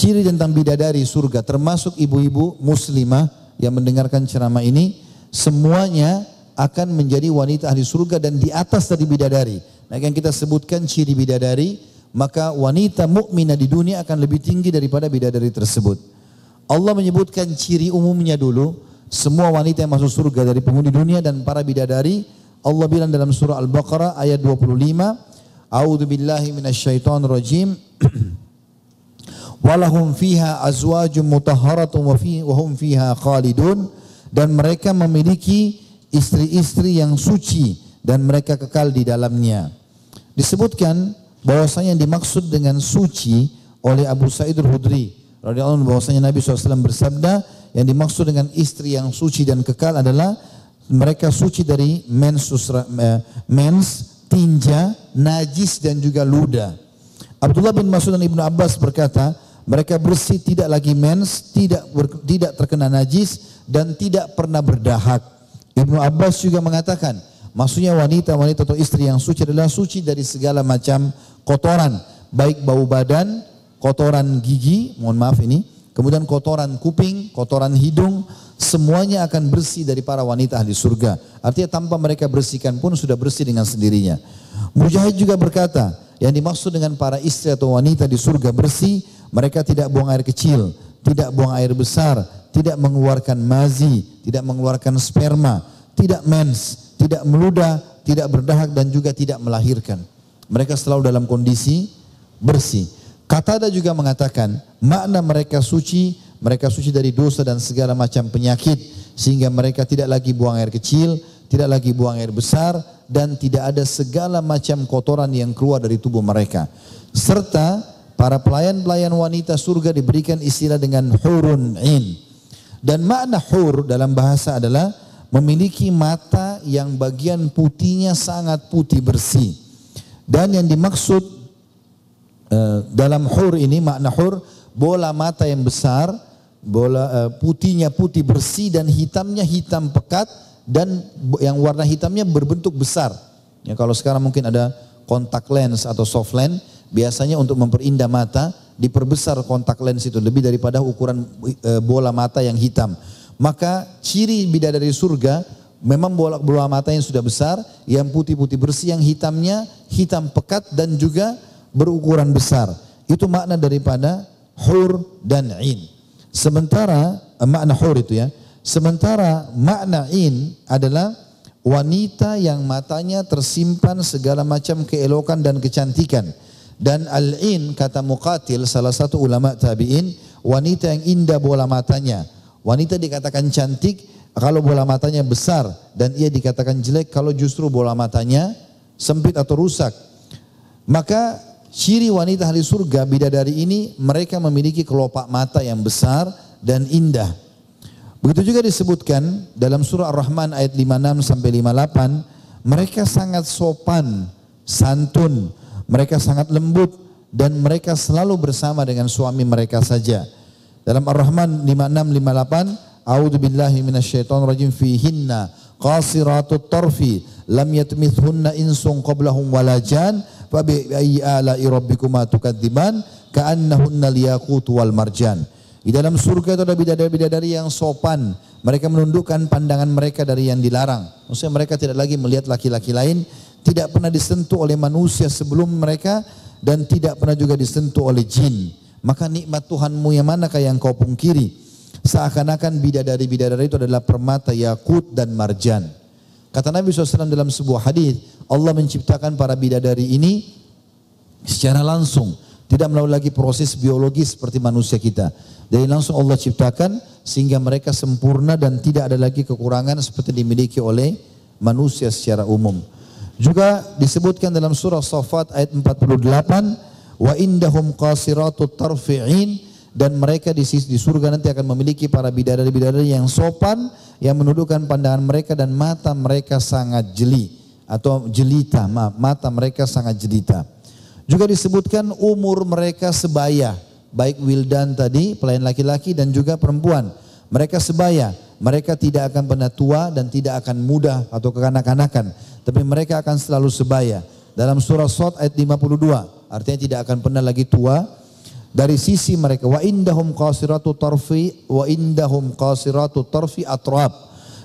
ciri tentang bidadari surga, termasuk ibu-ibu muslimah yang mendengarkan ceramah ini, semuanya akan menjadi wanita ahli surga dan di atas dari bidadari. Nah, yang kita sebutkan ciri bidadari, maka wanita mukminah di dunia akan lebih tinggi daripada bidadari tersebut. Allah menyebutkan ciri umumnya dulu, semua wanita yang masuk surga dari penghuni dunia dan para bidadari. Allah bilang dalam surah Al-Baqarah ayat 25, A'udzu billahi minasyaitonir rajim. Walahum fiha azwajum mutahharatun wa hum fiha khalidun, dan mereka memiliki istri-istri yang suci dan mereka kekal di dalamnya. Disebutkan bahwasanya yang dimaksud dengan suci oleh Abu Sa'id Al-Khudri radhiyallahu anhu, bahwasanya Nabi SAW bersabda, yang dimaksud dengan istri yang suci dan kekal adalah mereka suci dari mens, tinja, najis dan juga ludah. Abdullah bin Mas'ud dan Ibnu Abbas berkata, mereka bersih, tidak lagi mens, tidak terkena najis dan tidak pernah berdahak. Ibnu Abbas juga mengatakan, maksudnya wanita-wanita atau istri yang suci adalah suci dari segala macam kotoran, baik bau badan, kotoran gigi, mohon maaf ini, kemudian kotoran kuping, kotoran hidung, semuanya akan bersih dari para wanita ahli surga. Artinya tanpa mereka bersihkan pun sudah bersih dengan sendirinya. Mujahid juga berkata, yang dimaksud dengan para istri atau wanita di surga bersih, mereka tidak buang air kecil, tidak buang air besar, tidak mengeluarkan mazi, tidak mengeluarkan sperma, tidak mens, tidak meludah, tidak berdahak dan juga tidak melahirkan. Mereka selalu dalam kondisi bersih. Qatada juga mengatakan, makna mereka suci dari dosa dan segala macam penyakit, sehingga mereka tidak lagi buang air kecil, tidak lagi buang air besar, dan tidak ada segala macam kotoran yang keluar dari tubuh mereka. Serta para pelayan-pelayan wanita surga diberikan istilah dengan hurun in. Dan makna hur dalam bahasa adalah memiliki mata yang bagian putihnya sangat putih bersih. Dan yang dimaksud dalam hur ini, makna hur, bola mata yang besar, putihnya putih bersih dan hitamnya hitam pekat, dan yang warna hitamnya berbentuk besar. Ya, kalau sekarang mungkin ada kontak lens atau soft lens, biasanya untuk memperindah mata diperbesar kontak lens itu lebih daripada ukuran bola mata yang hitam. Maka ciri bidadari surga memang bola mata yang sudah besar, yang putih-putih bersih, yang hitamnya hitam pekat dan juga berukuran besar. Itu makna daripada hur dan in. Sementara makna hur itu ya. Sementara makna in adalah wanita yang matanya tersimpan segala macam keelokan dan kecantikan. Dan al-in, kata Muqatil, salah satu ulama tabi'in, wanita yang indah bola matanya. Wanita dikatakan cantik kalau bola matanya besar, dan ia dikatakan jelek kalau justru bola matanya sempit atau rusak. Maka ciri wanita ahli surga bidadari ini, mereka memiliki kelopak mata yang besar dan indah. Begitu juga disebutkan dalam surah Ar-Rahman ayat 56 sampai 58, mereka sangat sopan, santun, mereka sangat lembut, dan mereka selalu bersama dengan suami mereka saja. Dalam Ar-Rahman 56-58, A'udzu billahi minasyaitonir rajim, fihinna qasiratut tarfi lam yatmithunna insun qablahum wala jan fa bi ayyi ala'i rabbikuma tukadziban ka'annahunna al-yaqut wal marjan. Di dalam surga itu ada bidadari-bidadari yang sopan. Mereka menundukkan pandangan mereka dari yang dilarang. Maksudnya mereka tidak lagi melihat laki-laki lain, tidak pernah disentuh oleh manusia sebelum mereka, dan tidak pernah juga disentuh oleh jin. Maka nikmat Tuhanmu yang manakah yang kau pungkiri? Seakan-akan bidadari-bidadari itu adalah permata yakut dan marjan. Kata Nabi SAW dalam sebuah hadis, Allah menciptakan para bidadari ini secara langsung, tidak melalui lagi proses biologis seperti manusia kita. Jadi langsung Allah ciptakan sehingga mereka sempurna dan tidak ada lagi kekurangan seperti dimiliki oleh manusia secara umum. Juga disebutkan dalam surah Shafat ayat 48, wa indahum qasiratut tarfi'in, dan mereka di surga nanti akan memiliki para bidadari-bidadari yang sopan, yang menundukkan pandangan mereka dan mata mereka sangat jeli atau jelita, mata mereka sangat jelita. Juga disebutkan umur mereka sebaya, baik wildan tadi, pelayan laki-laki dan juga perempuan. Mereka sebaya, mereka tidak akan pernah tua dan tidak akan muda atau kekanak-kanakan, tapi mereka akan selalu sebaya. Dalam surah Shad ayat 52, artinya tidak akan pernah lagi tua, dari sisi mereka wa indahum qasiratu tarfi atrab,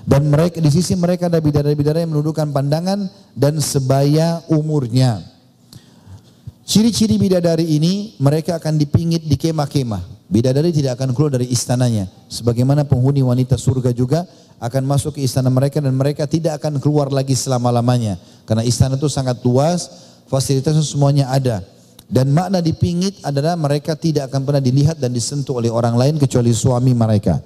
dan mereka di sisi mereka ada bidadari-bidadari yang menundukkan pandangan dan sebaya umurnya. Ciri-ciri bidadari ini, mereka akan dipingit di kemah-kemah. Bidadari tidak akan keluar dari istananya, sebagaimana penghuni wanita surga juga akan masuk ke istana mereka dan mereka tidak akan keluar lagi selama-lamanya, karena istana itu sangat luas, fasilitasnya semuanya ada. Dan makna dipingit adalah mereka tidak akan pernah dilihat dan disentuh oleh orang lain kecuali suami mereka.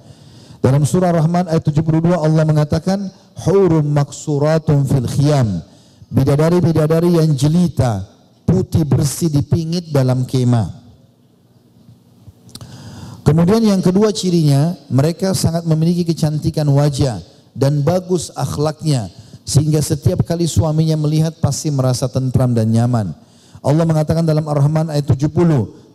Dalam surah Rahman ayat 72 Allah mengatakan hurum maksuratun fil khiyam, bidadari-bidadari yang jelita, putih bersih dipingit dalam kemah. Kemudian yang kedua cirinya, mereka sangat memiliki kecantikan wajah dan bagus akhlaknya, sehingga setiap kali suaminya melihat pasti merasa tentram dan nyaman. Allah mengatakan dalam Ar-Rahman ayat 70,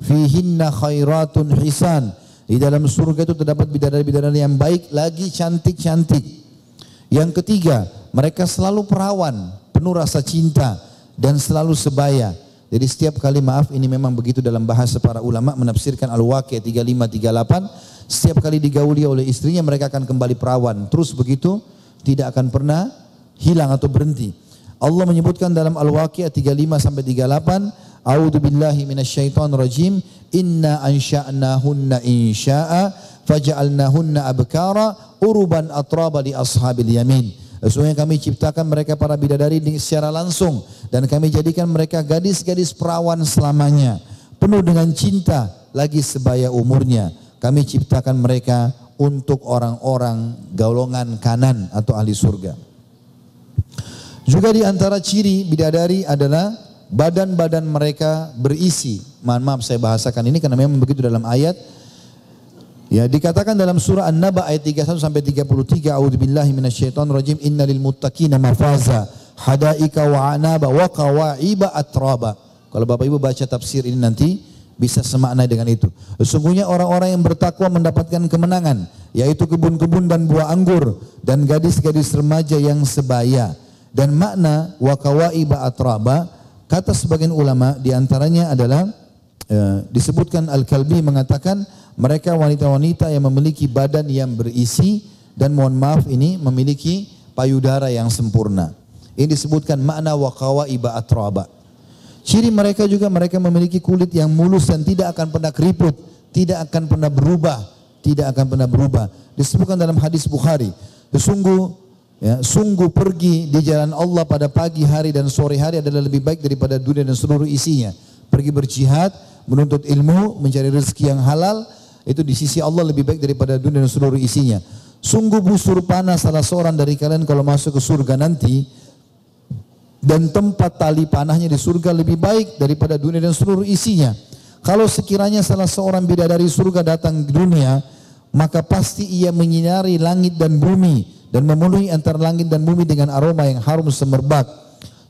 fihinna khairatun hisan, di dalam surga itu terdapat bidadari-bidadari yang baik lagi cantik-cantik. Yang ketiga, mereka selalu perawan, penuh rasa cinta dan selalu sebaya. Jadi setiap kali, maaf ini memang begitu dalam bahasa para ulama menafsirkan Al-Waqiah 35-38, setiap kali digauli oleh istrinya mereka akan kembali perawan. Terus begitu, tidak akan pernah hilang atau berhenti. Allah menyebutkan dalam Al-Waqiah 35-38, A'udzu billahi minasyaitonir rajim, inna ansha'nahunna insya'a faja'alnahunna abkara uruban atraba li ashabil yamin. Sesungguhnya kami ciptakan mereka para bidadari secara langsung dan kami jadikan mereka gadis-gadis perawan selamanya, penuh dengan cinta lagi sebaya umurnya. Kami ciptakan mereka untuk orang-orang golongan kanan atau ahli surga. Juga di antara ciri bidadari adalah badan-badan mereka berisi. Maaf saya bahasakan ini karena memang begitu dalam ayat. Ya, dikatakan dalam surah An-Naba ayat 31 sampai 33, A'udzubillahi minasyaitonirrajim, innalil muttaqina mafaza hadaika wa anaba wa qawa'iba atraba. Kalau Bapak Ibu baca tafsir ini nanti bisa semakna dengan itu. Sesungguhnya orang-orang yang bertakwa mendapatkan kemenangan, yaitu kebun-kebun dan buah anggur dan gadis-gadis remaja yang sebaya. Dan makna wa qawaiba atraba, kata sebagian ulama diantaranya adalah disebutkan Al-Kalbi mengatakan mereka wanita-wanita yang memiliki badan yang berisi dan mohon maaf ini memiliki payudara yang sempurna. Ini disebutkan makna wa qawaiba atraba. Ciri mereka juga mereka memiliki kulit yang mulus dan tidak akan pernah keriput, tidak akan pernah berubah, tidak akan pernah berubah. Disebutkan dalam hadis Bukhari, sungguh pergi di jalan Allah pada pagi hari dan sore hari adalah lebih baik daripada dunia dan seluruh isinya. Pergi berjihad, menuntut ilmu, mencari rezeki yang halal, itu di sisi Allah lebih baik daripada dunia dan seluruh isinya. Sungguh busur panah salah seorang dari kalian kalau masuk ke surga nanti, dan tempat tali panahnya di surga lebih baik daripada dunia dan seluruh isinya. Kalau sekiranya salah seorang bidadari surga datang ke dunia, maka pasti ia menyinari langit dan bumi dan memenuhi antara langit dan bumi dengan aroma yang harum semerbak.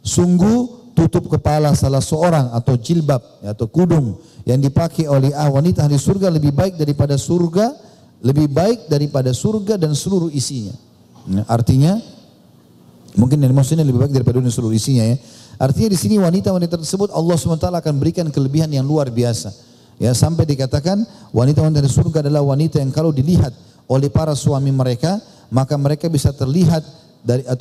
Sungguh tutup kepala salah seorang atau jilbab atau kudung yang dipakai oleh wanita ahli surga lebih baik daripada surga, lebih baik daripada surga dan seluruh isinya. Artinya mungkin yang maksudnya lebih baik daripada dunia seluruh isinya ya. Artinya di sini wanita-wanita tersebut Allah SWT akan berikan kelebihan yang luar biasa. Ya, sampai dikatakan wanita-wanita di surga adalah wanita yang kalau dilihat oleh para suami mereka, maka mereka bisa terlihat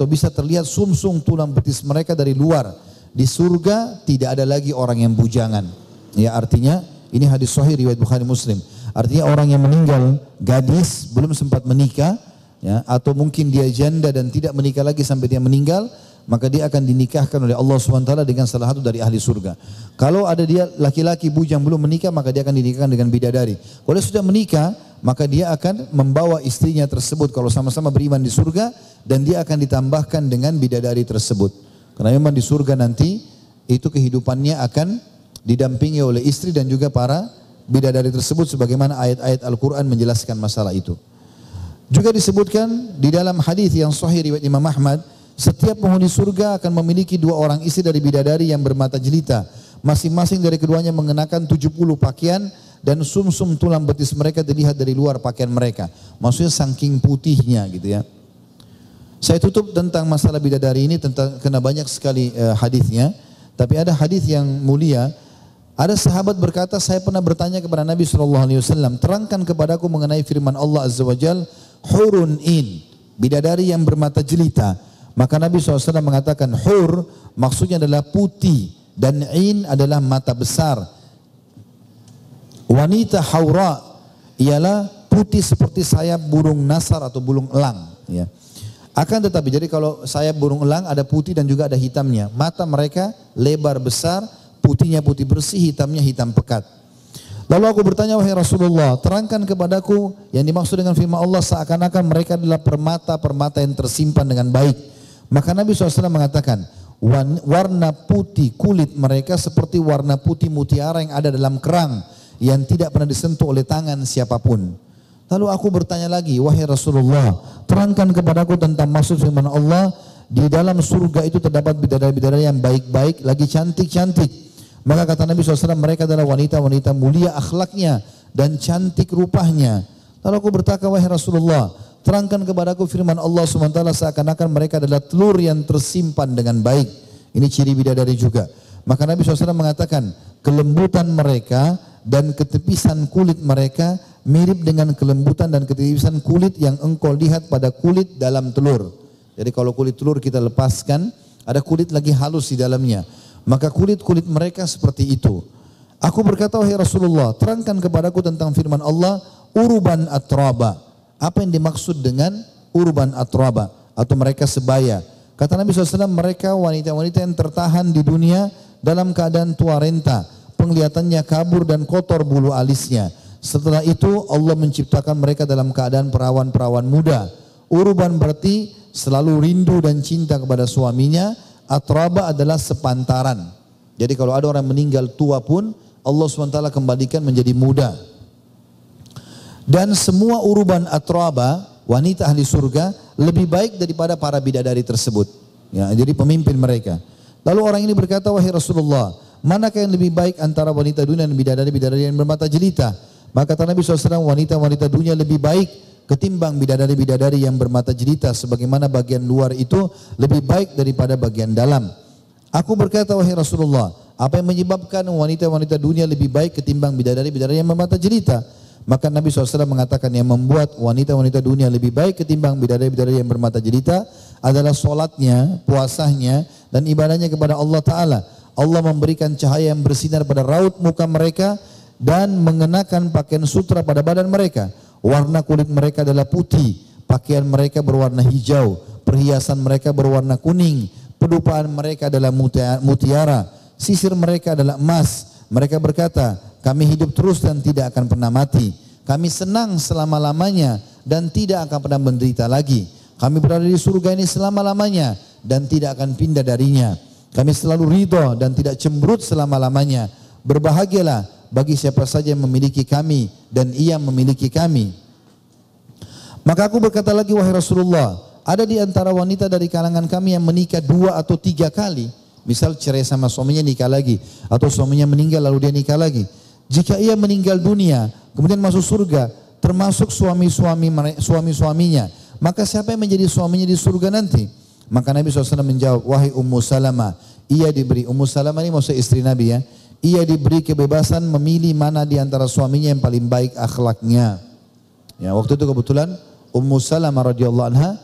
bisa terlihat sumsum tulang betis mereka dari luar. Di surga tidak ada lagi orang yang bujangan. Ya, artinya ini hadis sahih riwayat Bukhari Muslim. Artinya orang yang meninggal gadis belum sempat menikah, ya, atau mungkin dia janda dan tidak menikah lagi sampai dia meninggal, maka dia akan dinikahkan oleh Allah SWT dengan salah satu dari ahli surga. Kalau ada dia laki-laki bujang belum menikah, maka dia akan dinikahkan dengan bidadari. Kalau dia sudah menikah, maka dia akan membawa istrinya tersebut kalau sama-sama beriman di surga, dan dia akan ditambahkan dengan bidadari tersebut. Karena memang di surga nanti itu kehidupannya akan didampingi oleh istri dan juga para bidadari tersebut sebagaimana ayat-ayat Al-Quran menjelaskan masalah itu. Juga disebutkan di dalam hadis yang sahih riwayat Imam Ahmad, setiap penghuni surga akan memiliki 2 orang istri dari bidadari yang bermata jelita. Masing-masing dari keduanya mengenakan 70 pakaian dan sumsum tulang betis mereka dilihat dari luar pakaian mereka. Maksudnya saking putihnya gitu ya. Saya tutup tentang masalah bidadari ini karena banyak sekali hadisnya. Tapi ada hadis yang mulia Ada sahabat berkata, saya pernah bertanya kepada Nabi SAW, terangkan kepadaku mengenai firman Allah Azza wa Jal, hurun in, bidadari yang bermata jelita. Maka Nabi SAW mengatakan, hur maksudnya adalah putih, dan in adalah mata besar. Wanita haura ialah putih seperti sayap burung nasar atau burung elang. Ya. Akan tetapi, jadi kalau sayap burung elang ada putih dan juga ada hitamnya. Mata mereka lebar besar, putihnya putih bersih, hitamnya hitam pekat. Lalu aku bertanya, wahai Rasulullah, terangkan kepadaku yang dimaksud dengan firman Allah seakan-akan mereka adalah permata-permata yang tersimpan dengan baik. Maka Nabi SAW mengatakan, warna putih kulit mereka seperti warna putih mutiara yang ada dalam kerang yang tidak pernah disentuh oleh tangan siapapun. Lalu aku bertanya lagi, wahai Rasulullah, terangkan kepadaku tentang maksud firman Allah, di dalam surga itu terdapat bidadari-bidadari yang baik-baik, lagi cantik-cantik. Maka kata Nabi SAW, mereka adalah wanita-wanita mulia akhlaknya dan cantik rupanya. Lalu aku bertanya, wahai Rasulullah, terangkan kepadaku firman Allah SWT seakan-akan mereka adalah telur yang tersimpan dengan baik. Ini ciri bidadari juga. Maka Nabi SAW mengatakan, kelembutan mereka dan ketepisan kulit mereka mirip dengan kelembutan dan ketepisan kulit yang engkau lihat pada kulit dalam telur. Jadi kalau kulit telur kita lepaskan, ada kulit lagi halus di dalamnya. Maka kulit-kulit mereka seperti itu. Aku berkata, wahai Rasulullah, terangkan kepadaku tentang firman Allah, urban atraba. Apa yang dimaksud dengan urban atraba? Atau mereka sebaya. Kata Nabi SAW, mereka wanita-wanita yang tertahan di dunia dalam keadaan tua renta. Penglihatannya kabur dan kotor bulu alisnya. Setelah itu Allah menciptakan mereka dalam keadaan perawan-perawan muda. Urban berarti selalu rindu dan cinta kepada suaminya. Atraba adalah sepantaran. Jadi kalau ada orang meninggal tua pun Allah SWT kembalikan menjadi muda. Dan semua urban atraba, wanita ahli surga, lebih baik daripada para bidadari tersebut. Ya, jadi pemimpin mereka. Lalu orang ini berkata, wahai Rasulullah, manakah yang lebih baik antara wanita dunia dan bidadari-bidadari yang bermata jelita? Maka kata Nabi SAW, wanita-wanita dunia lebih baik ketimbang bidadari-bidadari yang bermata jelita, sebagaimana bagian luar itu lebih baik daripada bagian dalam. Aku berkata, wahai Rasulullah, apa yang menyebabkan wanita-wanita dunia lebih baik ketimbang bidadari-bidadari yang bermata jelita? Maka Nabi SAW mengatakan, yang membuat wanita-wanita dunia lebih baik ketimbang bidadari-bidadari yang bermata jelita adalah solatnya, puasanya, dan ibadahnya kepada Allah Ta'ala. Allah memberikan cahaya yang bersinar pada raut muka mereka dan mengenakan pakaian sutra pada badan mereka. Warna kulit mereka adalah putih, pakaian mereka berwarna hijau, perhiasan mereka berwarna kuning, pedupaan mereka adalah mutiara, sisir mereka adalah emas. Mereka berkata, kami hidup terus dan tidak akan pernah mati. Kami senang selama-lamanya dan tidak akan pernah menderita lagi. Kami berada di surga ini selama-lamanya dan tidak akan pindah darinya. Kami selalu ridho dan tidak cemberut selama-lamanya. Berbahagialah bagi siapa saja yang memiliki kami dan ia memiliki kami. Maka aku berkata lagi, wahai Rasulullah, ada di antara wanita dari kalangan kami yang menikah 2 atau 3 kali. Misal cerai sama suaminya, nikah lagi, atau suaminya meninggal lalu dia nikah lagi. Jika ia meninggal dunia kemudian masuk surga, termasuk suami-suaminya, maka siapa yang menjadi suaminya di surga nanti? Maka Nabi SAW menjawab, wahai Ummu Salamah, ia diberi, Ummu Salamah ini maksud istri Nabi ya, ia diberi kebebasan memilih mana di antara suaminya yang paling baik akhlaknya. Ya, waktu itu kebetulan Ummu Salamah radhiyallahu anha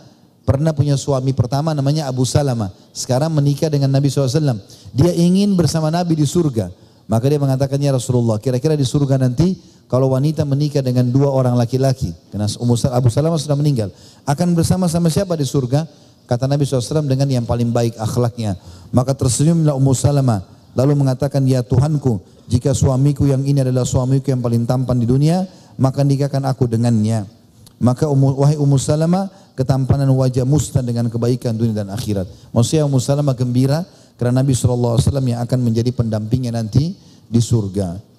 pernah punya suami pertama namanya Abu Salamah. Sekarang menikah dengan Nabi SAW. Dia ingin bersama Nabi di surga. Maka dia mengatakan, ya Rasulullah, kira-kira di surga nanti kalau wanita menikah dengan 2 orang laki-laki, karena Abu Salamah sudah meninggal, akan bersama-sama siapa di surga? Kata Nabi SAW, dengan yang paling baik akhlaknya. Maka tersenyumlah Ummu Salamah lalu mengatakan, ya Tuhanku, jika suamiku yang ini adalah suamiku yang paling tampan di dunia, maka nikahkan aku dengannya. Maka wahai Ummu Salamah, ketampanan wajah musnah dengan kebaikan dunia dan akhirat. Maksudnya Ummu Salamah gembira karena Nabi SAW yang akan menjadi pendampingnya nanti di surga.